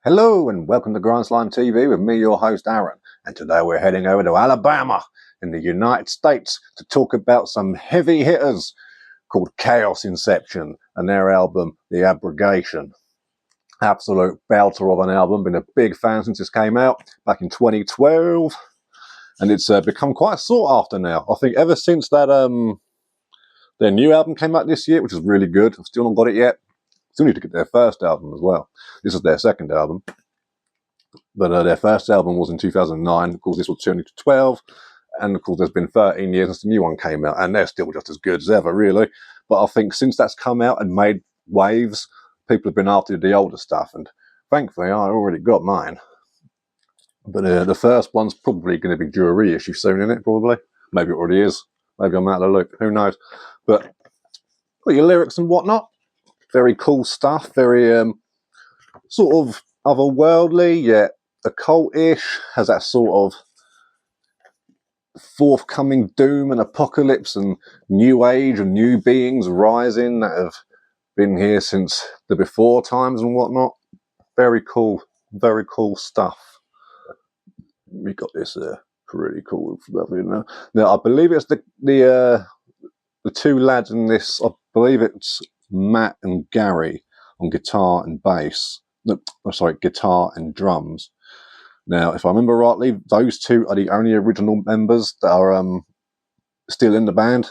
Hello and welcome to GrindslimeTV with me, your host Aaron. And today we're heading over to Alabama in the United States to talk about some heavy hitters called Chaos Inception and their album, The Abrogation. Absolute belter of an album. Been a big fan since this came out back in 2012. And it's become quite sought after now. I think ever since that their new album came out this year, which is really good. I've still not got it yet. Still need to get their first album as well. This is their second album. But their first album was in 2009. Of course, this was 2012. And of course, there's been 13 years since the new one came out. And they're still just as good as ever, really. But I think since that's come out and made waves, people have been after the older stuff. And thankfully, I already got mine. But the first one's probably going to be due a reissue soon, isn't it? Probably. Maybe it already is. Maybe I'm out of the loop. Who knows? But got your lyrics and whatnot. Very cool stuff. Very sort of otherworldly, yet occult-ish. Has that sort of forthcoming doom and apocalypse and new age and new beings rising that have been here since the before times and whatnot. Very cool stuff. We got this pretty cool stuff in there. Now I believe it's the two lads in this. I believe it's Matt and Gary on guitar and bass. No, sorry, guitar and drums. Now, if I remember rightly, those two are the only original members that are still in the band.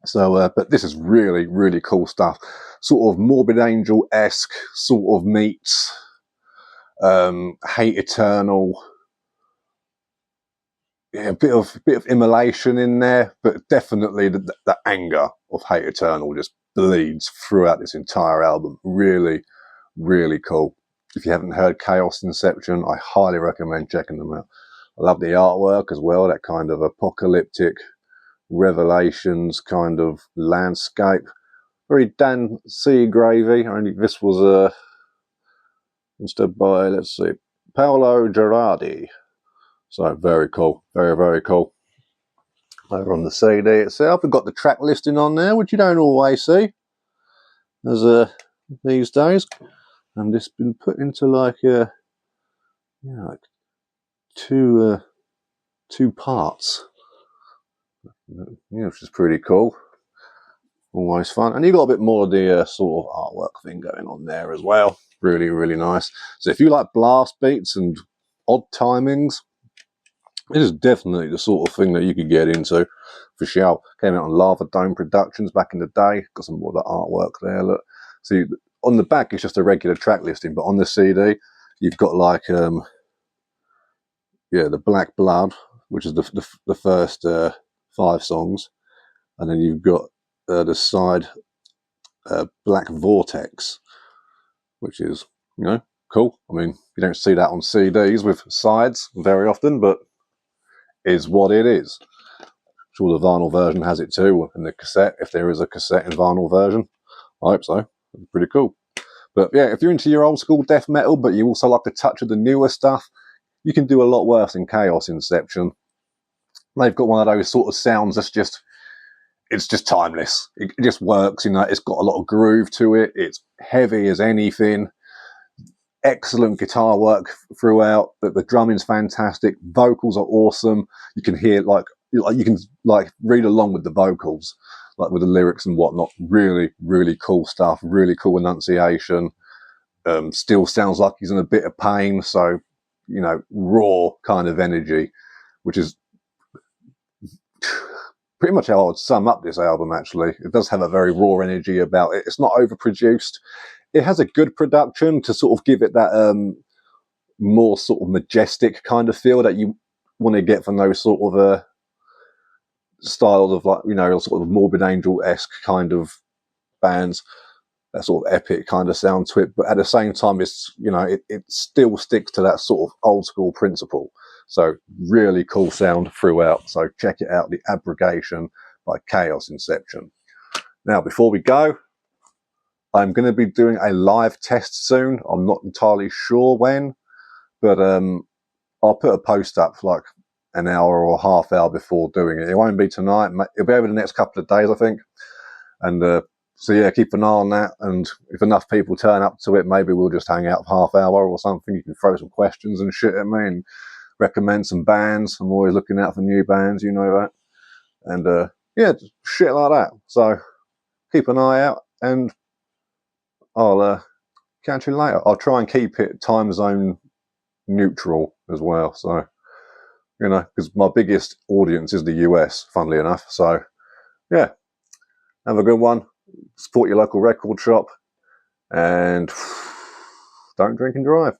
So, but this is really cool stuff. Sort of Morbid Angel-esque, sort of meets Hate Eternal. Yeah, a bit of immolation in there, but definitely the anger of Hate Eternal just bleeds throughout this entire album. Really cool. If you haven't heard Chaos Inception, I highly recommend checking them out. I love the artwork as well, that kind of apocalyptic revelations kind of landscape. Very Dan Seagravy, only this was instead by, let's see, Paolo Gerardi. So very cool, very cool. Over on the CD itself, we've got the track listing on there, which you don't always see as these days. And it's been put into like like two parts. Yeah, which is pretty cool. Always fun. And you've got a bit more of the sort of artwork thing going on there as well. Really nice. So if you like blast beats and odd timings, this is definitely the sort of thing that you could get into for sure. Came out on Lavadome Productions back in the day. Got some more of the artwork there. Look, see, on the back it's just a regular track listing, but on the CD you've got like the Black Blood, which is the first 5 songs, and then you've got the side Black Vortex, which is cool. I mean, you don't see that on CDs with sides very often, but is what it is. I'm sure the vinyl version has it too, and the cassette, if there is a cassette and vinyl version. I hope so. It'd be pretty cool. But yeah, if you're into your old school death metal, but you also like the touch of the newer stuff, you can do a lot worse in Chaos Inception. They've got one of those sort of sounds that's just, it's just timeless. It just works, it's got a lot of groove to it. It's heavy as anything. Excellent guitar work throughout. The drumming's fantastic. Vocals are awesome. You can hear you can read along with the vocals, like with the lyrics and whatnot. Really cool stuff. Really cool enunciation. Still sounds like he's in a bit of pain. So, raw kind of energy, which is pretty much how I would sum up this album, actually. It does have a very raw energy about it. It's not overproduced. It has a good production to sort of give it that more sort of majestic kind of feel that you want to get from those sort of styles of sort of Morbid Angel-esque kind of bands. That sort of epic kind of sound to it, but at the same time, it's it still sticks to that sort of old school principle. So really cool sound throughout. So check it out, The Abrogation by Chaos Inception. Now, before we go, I'm going to be doing a live test soon. I'm not entirely sure when, but I'll put a post up for like an hour or half hour before doing it. It won't be tonight. It'll be over the next couple of days, I think. And So yeah, keep an eye on that, and if enough people turn up to it, maybe we'll just hang out for half hour or something. You can throw some questions and shit at me and recommend some bands. I'm always looking out for new bands, you know that. And yeah, just shit like that. So keep an eye out, and I'll catch you later. I'll try and keep it time zone neutral as well. So, you know, because my biggest audience is the US, funnily enough. So yeah, have a good one. Support your local record shop, and don't drink and drive.